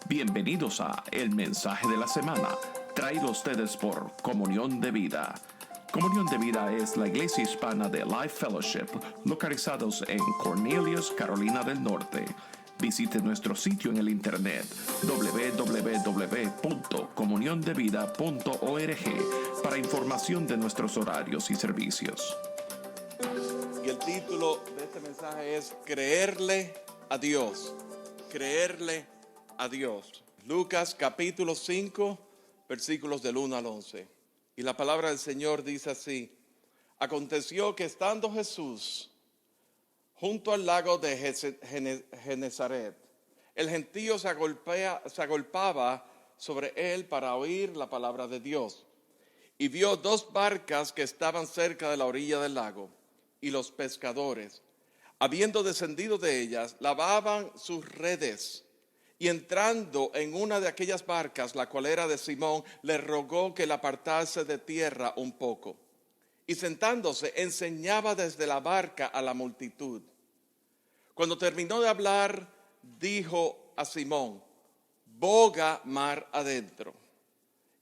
Bienvenidos a El Mensaje de la Semana, traído a ustedes por Comunión de Vida. Comunión de Vida es la iglesia hispana de Life Fellowship, localizados en Cornelius, Carolina del Norte. Visite nuestro sitio en el internet www.comuniondevida.org para información de nuestros horarios y servicios. Y el título de este mensaje es Creerle a Dios. Creerle a Dios. Lucas capítulo 5, versículos del 1 al 11. Y la palabra del Señor dice así: Aconteció que estando Jesús junto al lago de Genezaret, el gentío se agolpaba sobre él para oír la palabra de Dios. Y vio dos barcas que estaban cerca de la orilla del lago, y los pescadores, habiendo descendido de ellas, lavaban sus redes. Y entrando en una de aquellas barcas, la cual era de Simón, le rogó que la apartase de tierra un poco. Y sentándose, enseñaba desde la barca a la multitud. Cuando terminó de hablar, dijo a Simón: boga mar adentro,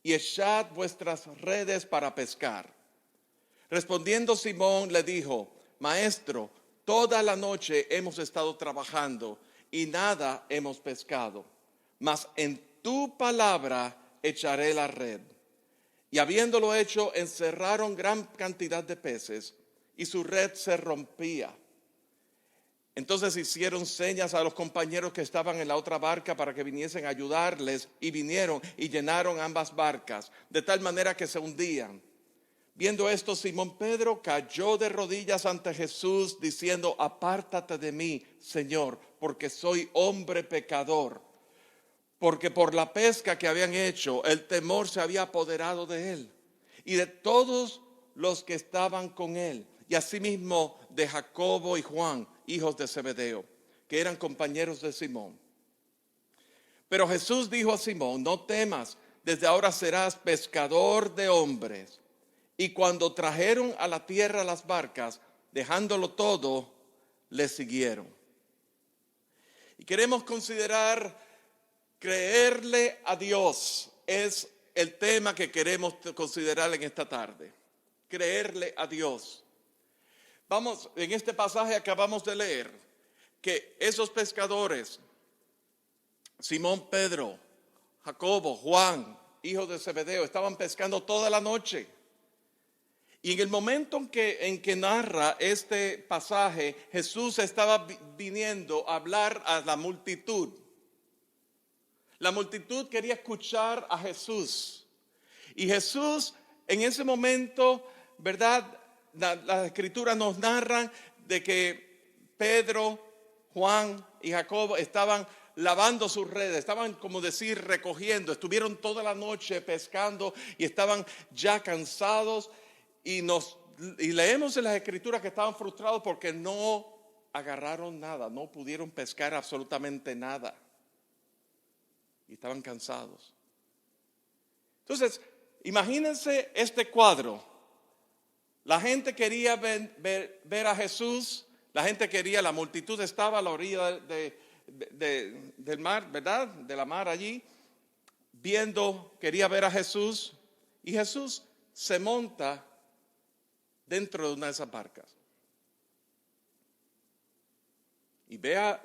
y echad vuestras redes para pescar. Respondiendo Simón le dijo: Maestro, toda la noche hemos estado trabajando y nada hemos pescado, mas en tu palabra echaré la red. Y habiéndolo hecho, encerraron gran cantidad de peces, y su red se rompía. Entonces hicieron señas a los compañeros que estaban en la otra barca para que viniesen a ayudarles, y vinieron y llenaron ambas barcas, de tal manera que se hundían. Viendo esto, Simón Pedro cayó de rodillas ante Jesús, diciendo: apártate de mí, Señor, porque soy hombre pecador. Porque por la pesca que habían hecho, el temor se había apoderado de él y de todos los que estaban con él, y asimismo de Jacobo y Juan, hijos de Zebedeo, que eran compañeros de Simón. Pero Jesús dijo a Simón: no temas, desde ahora serás pescador de hombres. Y cuando trajeron a la tierra las barcas, dejándolo todo, le siguieron. Y queremos considerar creerle a Dios. Es el tema que queremos considerar en esta tarde. Creerle a Dios. Vamos, en este pasaje acabamos de leer que esos pescadores, Simón Pedro, Jacobo, Juan, hijos de Zebedeo, estaban pescando toda la noche. Y en el momento en que narra este pasaje, Jesús estaba viniendo a hablar a la multitud. La multitud quería escuchar a Jesús. Y Jesús en ese momento, ¿verdad? Las escrituras nos narran de que Pedro, Juan y Jacobo estaban lavando sus redes, estaban, como decir, recogiendo. Estuvieron toda la noche pescando y estaban ya cansados. Y leemos en las escrituras que estaban frustrados porque no agarraron nada, no pudieron pescar absolutamente nada. Y estaban cansados. Entonces, imagínense este cuadro. La gente quería ver a Jesús, la multitud estaba a la orilla del mar, ¿verdad? De la mar allí, quería ver a Jesús, y Jesús se monta dentro de una de esas barcas. Y ve a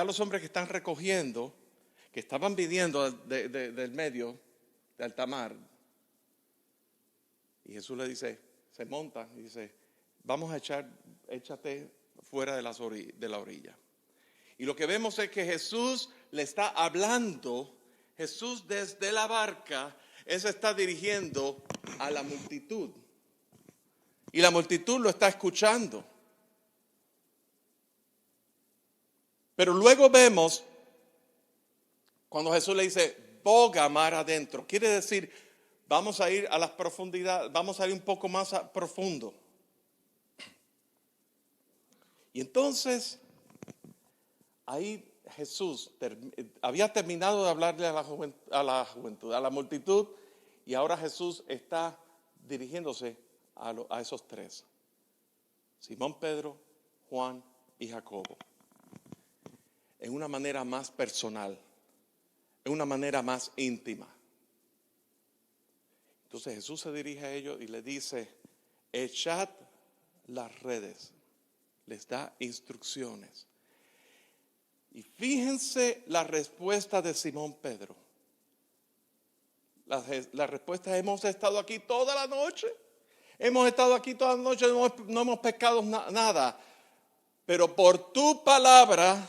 los hombres que están recogiendo, que estaban viniendo del medio de alta mar. Y Jesús le dice, se monta y dice: vamos a échate fuera de la orilla. Y lo que vemos es que Jesús le está hablando. Jesús desde la barca, Él se está dirigiendo a la multitud. Y la multitud lo está escuchando. Pero luego vemos cuando Jesús le dice: boga mar adentro. Quiere decir, vamos a ir a las profundidades, vamos a ir un poco más profundo. Y entonces, ahí Jesús había terminado de hablarle a la multitud, y ahora Jesús está dirigiéndose a esos tres: Simón Pedro, Juan y Jacobo, en una manera más personal. en una manera más íntima. Entonces Jesús se dirige a ellos y le dice, echad las redes. Les da instrucciones. Y fíjense la respuesta de Simón Pedro. La respuesta es, hemos estado aquí toda la noche. Hemos estado aquí toda la noche, no hemos pescado nada. Pero por tu palabra,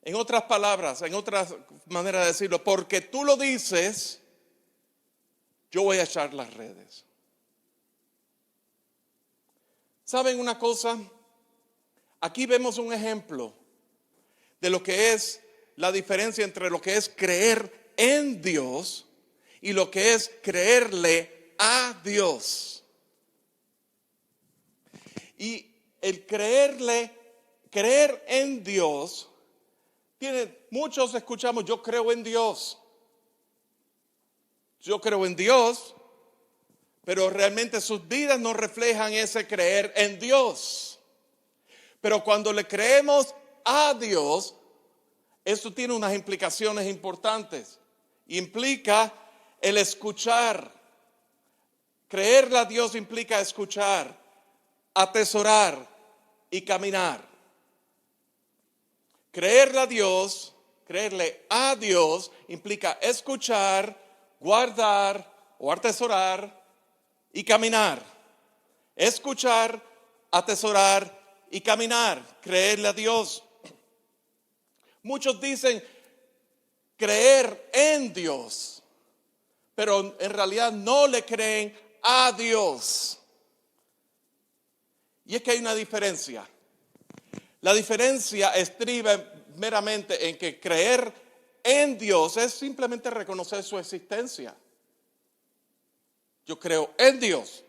en otras palabras, en otra manera de decirlo, porque tú lo dices, yo voy a echar las redes. ¿Saben una cosa? Aquí vemos un ejemplo de lo que es la diferencia entre lo que es creer en Dios y lo que es creerle a Dios. Y el creer en Dios, muchos escuchamos, yo creo en Dios. Yo creo en Dios, pero realmente sus vidas no reflejan ese creer en Dios. Pero cuando le creemos a Dios, eso tiene unas implicaciones importantes. Implica el escuchar. Creerle a Dios implica escuchar, atesorar y caminar. Creerle a Dios implica escuchar, guardar o atesorar y caminar. Escuchar, atesorar y caminar. Creerle a Dios. Muchos dicen creer en Dios, pero en realidad no le creen a Dios. Y es que hay una diferencia. La diferencia estriba meramente en que creer en Dios es simplemente reconocer su existencia. Yo creo en Dios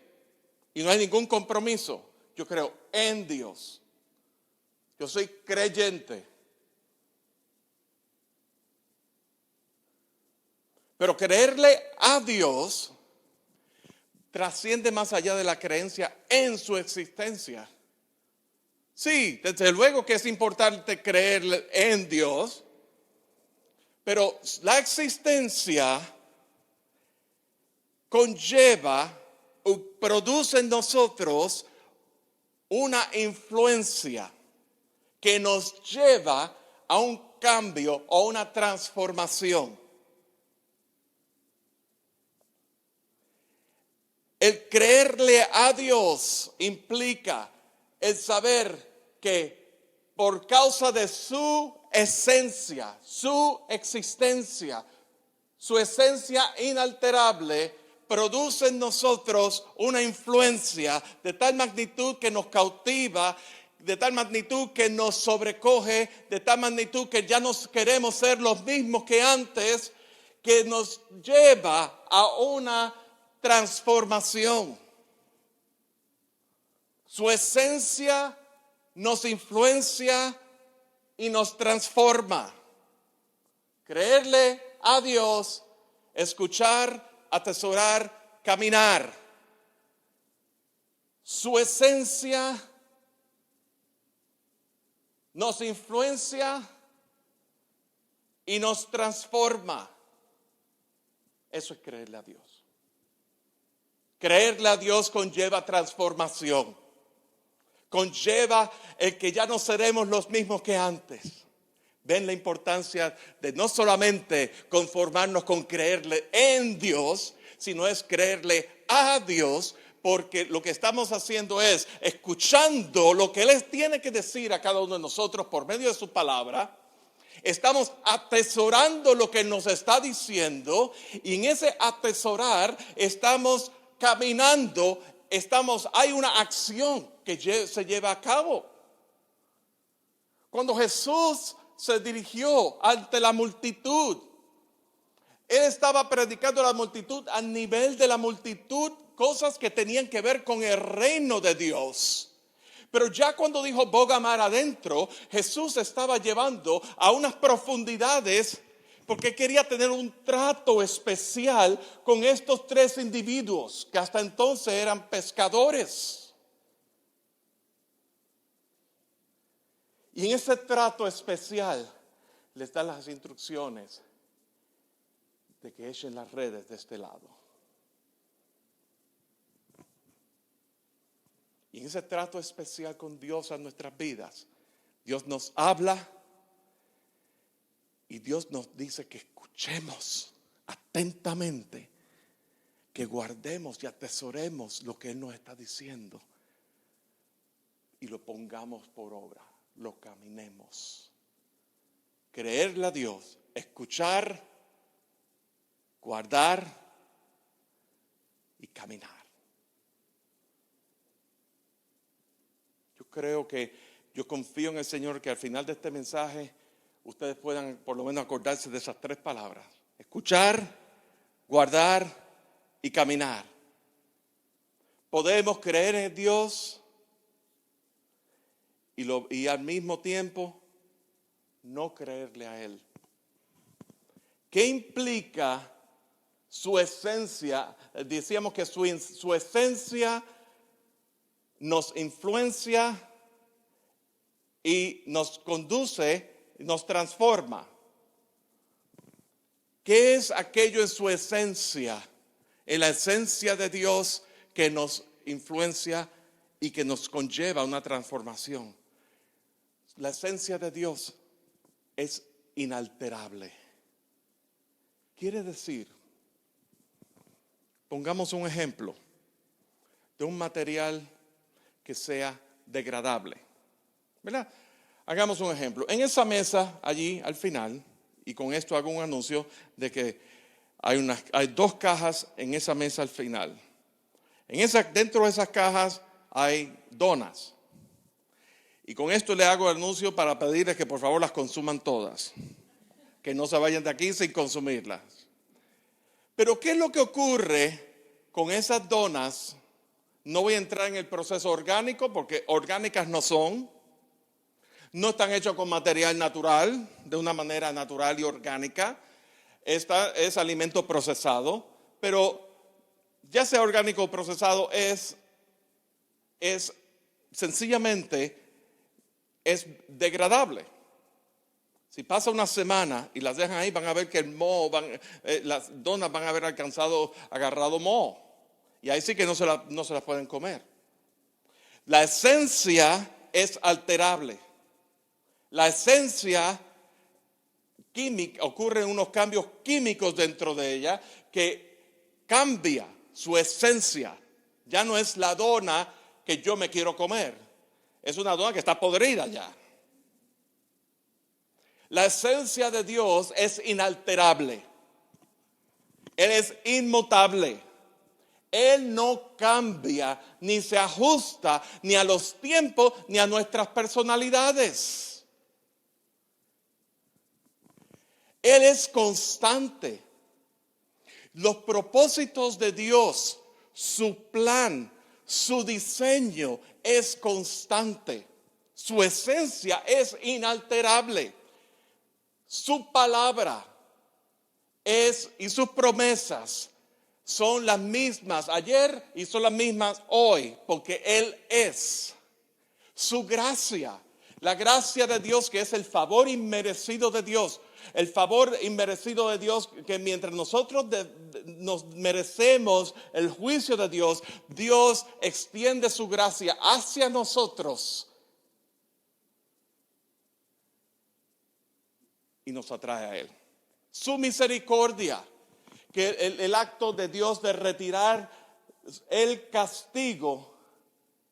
y no hay ningún compromiso. Yo creo en Dios. Yo soy creyente. Pero creerle a Dios trasciende más allá de la creencia en su existencia. Sí, desde luego que es importante creer en Dios, pero la existencia conlleva o produce en nosotros una influencia que nos lleva a un cambio o una transformación. El creerle a Dios implica el saber que por causa de su esencia, su existencia, su esencia inalterable, produce en nosotros una influencia de tal magnitud que nos cautiva, de tal magnitud que nos sobrecoge, de tal magnitud que ya no queremos ser los mismos que antes, que nos lleva a una transformación. Su esencia nos influencia y nos transforma. Creerle a Dios, escuchar, atesorar, caminar. Su esencia nos influencia y nos transforma. Eso es creerle a Dios. Creerle a Dios conlleva transformación. Conlleva el que ya no seremos los mismos que antes. Ven la importancia de no solamente conformarnos con creerle en Dios, sino es creerle a Dios, porque lo que estamos haciendo es escuchando lo que Él tiene que decir a cada uno de nosotros por medio de su palabra. Estamos atesorando lo que nos está diciendo y en ese atesorar estamos caminando, hay una acción que se lleva a cabo. Cuando Jesús se dirigió ante la multitud, Él estaba predicando a la multitud a nivel de la multitud, cosas que tenían que ver con el reino de Dios. Pero ya cuando dijo boga mar adentro, Jesús estaba llevando a unas profundidades porque quería tener un trato especial con estos tres individuos que hasta entonces eran pescadores. Y en ese trato especial les da las instrucciones de que echen las redes de este lado. Y en ese trato especial con Dios a nuestras vidas, Dios nos habla y Dios nos dice que escuchemos atentamente, que guardemos y atesoremos lo que Él nos está diciendo y lo pongamos por obra, lo caminemos. Creerle a Dios, escuchar, guardar y caminar. Yo confío en el Señor que al final de este mensaje ustedes puedan por lo menos acordarse de esas 3 palabras: escuchar, guardar y caminar. Podemos creer en Dios y al mismo tiempo no creerle a Él. ¿Qué implica su esencia? Decíamos que su esencia nos influencia y nos conduce, nos transforma. ¿Qué es aquello en su esencia? En la esencia de Dios que nos influencia y que nos conlleva una transformación. La esencia de Dios es inalterable. Quiere decir, pongamos un ejemplo de un material que sea degradable, ¿verdad? Hagamos un ejemplo. En esa mesa, allí al final, y con esto hago un anuncio de que hay 2 cajas en esa mesa al final. Dentro de esas cajas hay donas. Y con esto le hago el anuncio para pedirles que por favor las consuman todas. Que no se vayan de aquí sin consumirlas. Pero ¿qué es lo que ocurre con esas donas? No voy a entrar en el proceso orgánico porque orgánicas no son. No están hechas con material natural, de una manera natural y orgánica. Esta es alimento procesado, pero ya sea orgánico o procesado es sencillamente degradable. Si pasa una semana y las dejan ahí, van a ver que el moho, las donas van a haber agarrado moho. Y ahí sí que no se las pueden comer. La esencia es alterable. La esencia química, ocurren unos cambios químicos dentro de ella que cambia su esencia. Ya no es la dona que yo me quiero comer. Es una dona que está podrida ya. La esencia de Dios es inalterable. Él es inmutable. Él no cambia, ni se ajusta, ni a los tiempos, ni a nuestras personalidades. Él es constante. Los propósitos de Dios, su plan, su diseño es constante. Su esencia es inalterable. Su palabra y sus promesas son las mismas ayer y son las mismas hoy, porque Él es. Su gracia, la gracia de Dios, que es el favor inmerecido de Dios, el favor inmerecido de Dios, que mientras nosotros nos merecemos el juicio de Dios, Dios extiende su gracia hacia nosotros y nos atrae a Él. Su misericordia, que el acto de Dios de retirar el castigo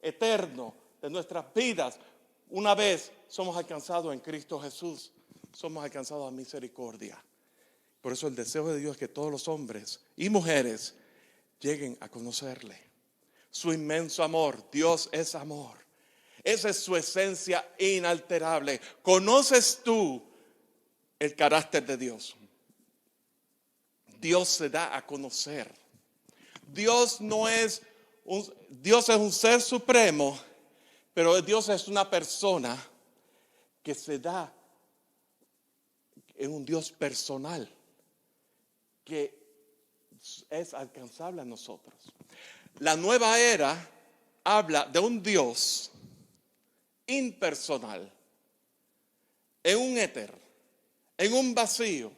eterno de nuestras vidas, una vez somos alcanzados en Cristo Jesús, somos alcanzados a misericordia. Por eso el deseo de Dios es que todos los hombres y mujeres lleguen a conocerle. Su inmenso amor. Dios es amor. Esa es su esencia inalterable. ¿Conoces tú el carácter de Dios? Dios se da a conocer. Dios es un ser supremo, pero Dios es una persona que se da, es un Dios personal que es alcanzable a nosotros. La nueva era habla de un Dios impersonal, en un éter, en un vacío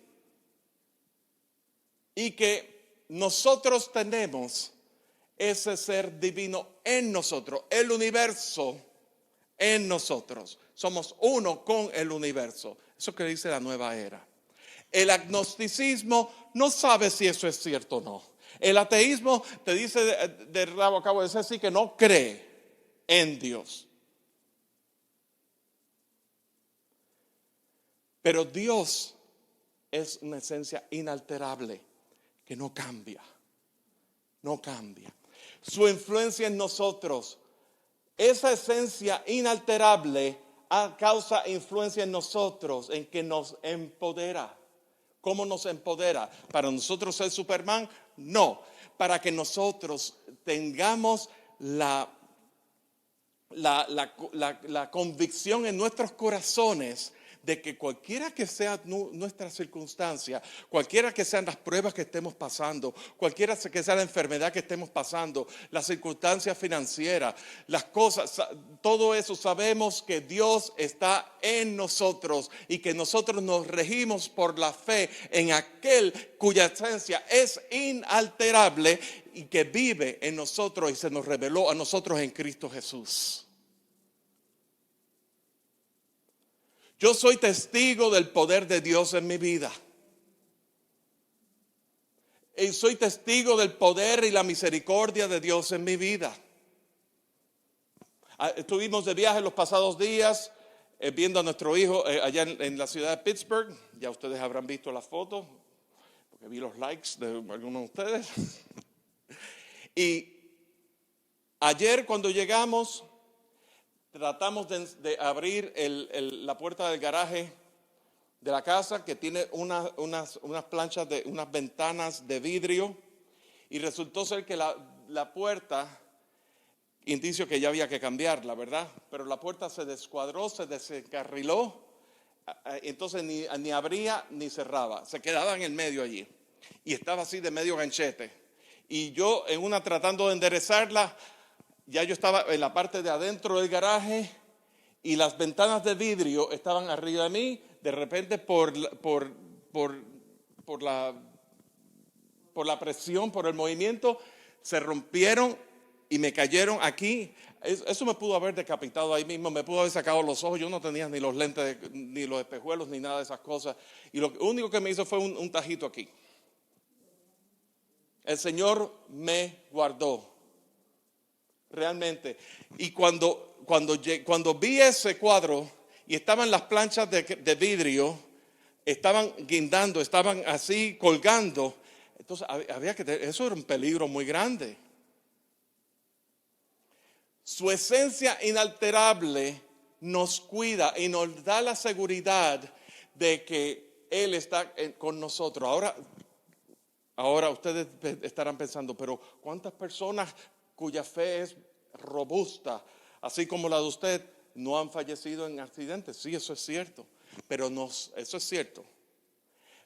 y que nosotros tenemos ese ser divino en nosotros, el universo en nosotros. Somos uno con el universo. Eso que dice la nueva era. El agnosticismo no sabe si eso es cierto o no. El ateísmo te dice de rabo a cabo, es decir, que no cree en Dios. Pero Dios es una esencia inalterable que no cambia. No cambia. Su influencia en nosotros, esa esencia inalterable causa influencia en nosotros, en que nos empodera. ¿Cómo nos empodera? ¿Para nosotros ser Superman? No. Para que nosotros tengamos la convicción en nuestros corazones de que cualquiera que sea nuestra circunstancia, cualquiera que sean las pruebas que estemos pasando, cualquiera que sea la enfermedad que estemos pasando, las circunstancias financieras, las cosas, todo eso, sabemos que Dios está en nosotros y que nosotros nos regimos por la fe en aquel cuya esencia es inalterable y que vive en nosotros y se nos reveló a nosotros en Cristo Jesús. Yo soy testigo del poder de Dios en mi vida. Y soy testigo del poder y la misericordia de Dios en mi vida. Estuvimos de viaje los pasados días viendo a nuestro hijo allá en la ciudad de Pittsburgh. Ya ustedes habrán visto las fotos, porque vi los likes de algunos de ustedes. Y ayer cuando llegamos, tratamos de abrir la puerta del garaje de la casa, que tiene unas planchas, unas ventanas de vidrio, y resultó ser que la puerta, indicio que ya había que cambiarla, ¿verdad? Pero la puerta se descuadró, se desencarriló, entonces ni abría ni cerraba, se quedaba en el medio allí, y estaba así de medio ganchete. Y yo tratando de enderezarla, ya yo estaba en la parte de adentro del garaje y las ventanas de vidrio estaban arriba de mí. De repente por la presión, por el movimiento, se rompieron y me cayeron aquí. Eso me pudo haber decapitado ahí mismo, me pudo haber sacado los ojos. Yo no tenía ni los lentes, ni los espejuelos, ni nada de esas cosas. Y lo único que me hizo fue un tajito aquí. El Señor me guardó. Realmente. Y cuando vi ese cuadro y estaban las planchas de vidrio, estaban guindando, estaban así colgando, entonces eso era un peligro muy grande. Su esencia inalterable nos cuida y nos da la seguridad de que Él está con nosotros. Ahora ustedes estarán pensando, pero ¿cuántas personas cuya fe es robusta, así como la de usted, no han fallecido en accidentes? Sí, eso es cierto, pero eso es cierto.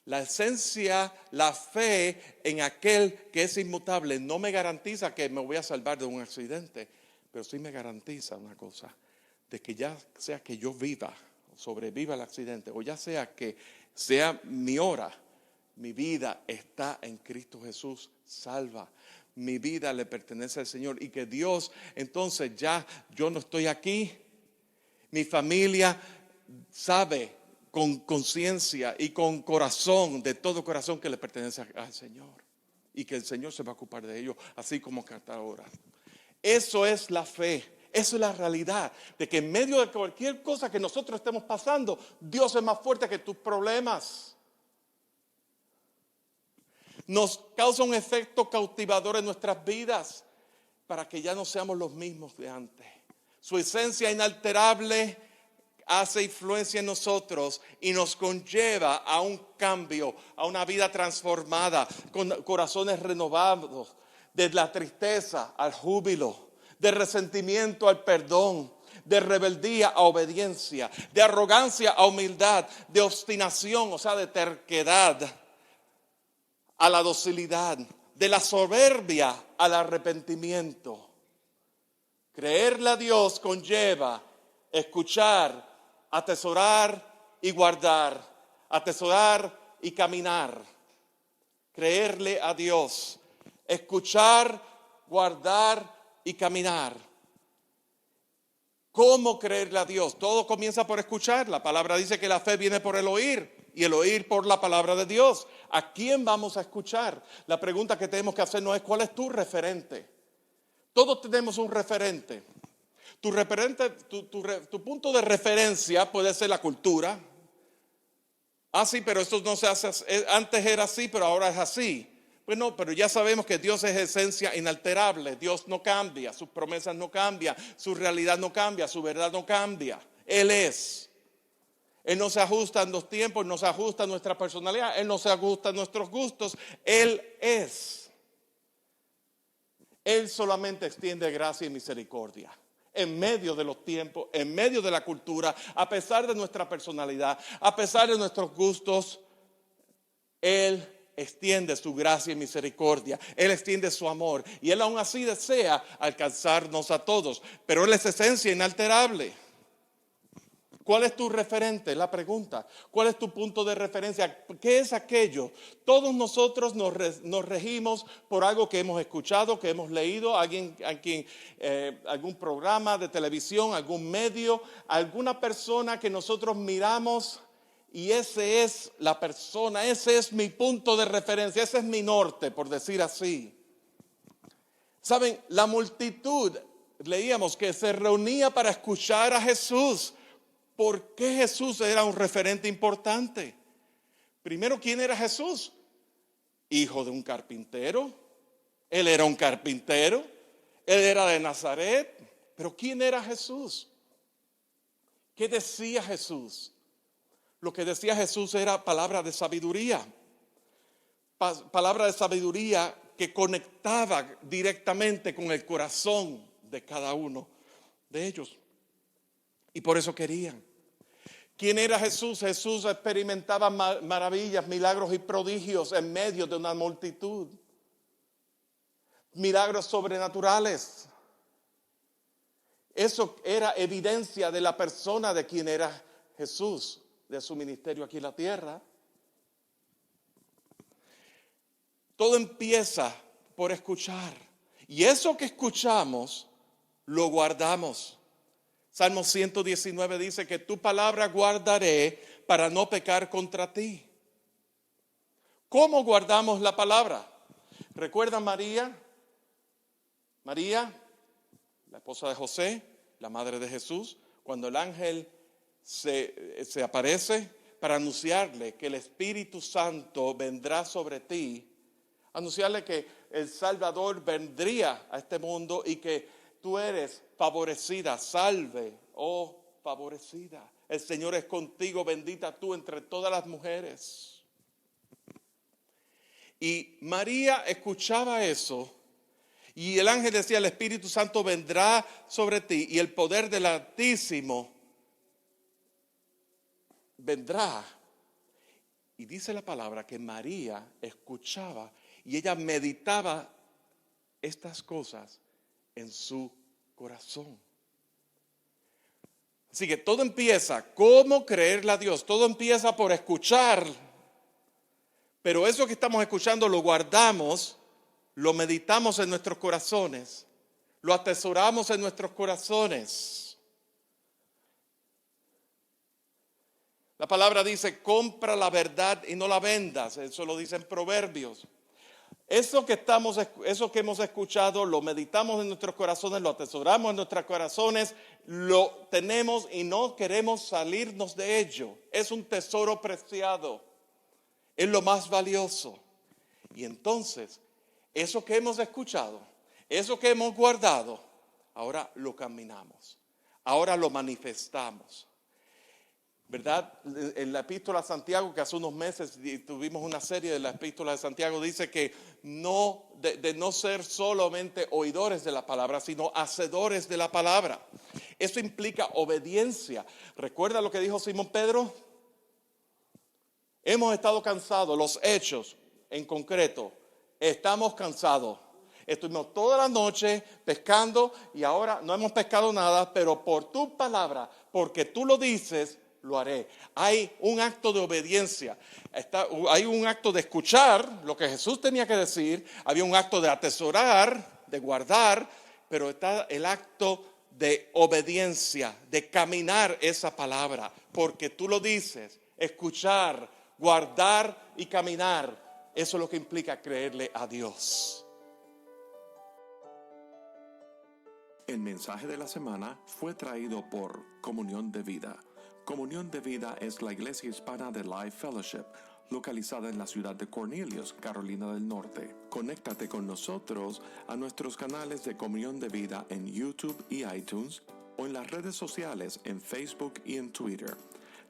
La esencia, la fe en aquel que es inmutable no me garantiza que me voy a salvar de un accidente, pero sí me garantiza una cosa, de que ya sea que yo viva, sobreviva el accidente, o ya sea que sea mi hora, mi vida está en Cristo Jesús, salva. Mi vida le pertenece al Señor y que Dios, entonces ya yo no estoy aquí, mi familia sabe con conciencia y con corazón, de todo corazón, que le pertenece al Señor y que el Señor se va a ocupar de ellos, así como hasta ahora. Eso es la fe, eso es la realidad, de que en medio de cualquier cosa que nosotros estemos pasando, Dios es más fuerte que tus problemas. Nos causa un efecto cautivador en nuestras vidas para que ya no seamos los mismos de antes. Su esencia inalterable hace influencia en nosotros y nos conlleva a un cambio, a una vida transformada, con corazones renovados, de la tristeza al júbilo, de resentimiento al perdón, de rebeldía a obediencia, de arrogancia a humildad, de obstinación, o sea, de terquedad, a la docilidad, de la soberbia al arrepentimiento. Creerle a Dios conlleva escuchar, atesorar y guardar atesorar y caminar. Creerle a Dios. Escuchar, guardar y caminar. ¿Cómo creerle a Dios? Todo comienza por escuchar. La palabra dice que la fe viene por el oír y el oír por la palabra de Dios. ¿A quién vamos a escuchar? La pregunta que tenemos que hacernos es: ¿cuál es tu referente? Todos tenemos un referente. Tu punto de referencia puede ser la cultura. Ah, sí, pero esto no se hace, antes era así, pero ahora es así. Pues no, pero ya sabemos que Dios es esencia inalterable. Dios no cambia, sus promesas no cambian, su realidad no cambia, su verdad no cambia. Él es. Él no se ajusta a los tiempos, no se ajusta a nuestra personalidad, Él no se ajusta a nuestros gustos. Él es. Él solamente extiende gracia y misericordia. En medio de los tiempos, en medio de la cultura, a pesar de nuestra personalidad, a pesar de nuestros gustos, Él extiende su gracia y misericordia. Él extiende su amor. Y Él aún así desea alcanzarnos a todos. Pero Él es esencia inalterable. ¿Cuál es tu referente? La pregunta. ¿Cuál es tu punto de referencia? ¿Qué es aquello? Todos nosotros nos regimos por algo que hemos escuchado, que hemos leído, algún programa de televisión, algún medio, alguna persona que nosotros miramos, y ese es la persona, ese es mi punto de referencia, ese es mi norte, por decir así. Saben, la multitud, leíamos que se reunía para escuchar a Jesús. ¿Por qué Jesús era un referente importante? Primero, ¿quién era Jesús? Hijo de un carpintero. Él era un carpintero. Él era de Nazaret. Pero ¿quién era Jesús? ¿Qué decía Jesús? Lo que decía Jesús era palabra de sabiduría. Palabra de sabiduría que conectaba directamente con el corazón de cada uno de ellos. Y por eso querían. ¿Quién era Jesús? Jesús experimentaba maravillas, milagros y prodigios en medio de una multitud. Milagros sobrenaturales. Eso era evidencia de la persona de quien era Jesús, de su ministerio aquí en la tierra. Todo empieza por escuchar. Y eso que escuchamos, lo guardamos. Salmo 119 dice que tu palabra guardaré para no pecar contra ti. ¿Cómo guardamos la palabra? ¿Recuerdan María? María, la esposa de José, la madre de Jesús, cuando el ángel se aparece para anunciarle que el Espíritu Santo vendrá sobre ti, anunciarle que el Salvador vendría a este mundo y que tú eres favorecida, salve, oh favorecida. El Señor es contigo, bendita tú entre todas las mujeres. Y María escuchaba eso y el ángel decía: el Espíritu Santo vendrá sobre ti y el poder del Altísimo vendrá. Y dice la palabra que María escuchaba y ella meditaba estas cosas en su corazón. Así que todo empieza, ¿cómo creerle a Dios? Todo empieza por escuchar. Pero eso que estamos escuchando lo guardamos, lo meditamos en nuestros corazones, lo atesoramos en nuestros corazones. La palabra dice: compra la verdad y no la vendas. Eso lo dice en Proverbios. Eso que hemos escuchado, lo meditamos en nuestros corazones, lo atesoramos en nuestros corazones, lo tenemos y no queremos salirnos de ello. Es un tesoro preciado, es lo más valioso. Y entonces, eso que hemos escuchado, eso que hemos guardado, ahora lo caminamos, ahora lo manifestamos. ¿Verdad? En la epístola a Santiago, que hace unos meses tuvimos una serie de la epístola de Santiago, dice que de no ser solamente oidores de la palabra, sino hacedores de la palabra. Eso implica obediencia. ¿Recuerda lo que dijo Simón Pedro? Hemos estado cansados, los hechos en concreto, estamos cansados. Estuvimos toda la noche pescando y ahora no hemos pescado nada, pero por tu palabra, porque tú lo dices, lo haré. Hay un acto de obediencia. Hay un acto de escuchar lo que Jesús tenía que decir. Había un acto de atesorar, de guardar, pero está el acto de obediencia, de caminar esa palabra. Porque tú lo dices, escuchar, guardar y caminar. Eso es lo que implica creerle a Dios. El mensaje de la semana fue traído por Comunión de Vida. Comunión de Vida es la iglesia hispana de Life Fellowship, localizada en la ciudad de Cornelius, Carolina del Norte. Conéctate con nosotros a nuestros canales de Comunión de Vida en YouTube y iTunes o en las redes sociales en Facebook y en Twitter.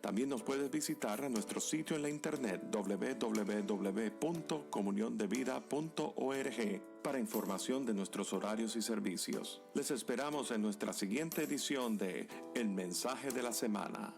También nos puedes visitar a nuestro sitio en la internet www.comuniondevida.org para información de nuestros horarios y servicios. Les esperamos en nuestra siguiente edición de El Mensaje de la Semana.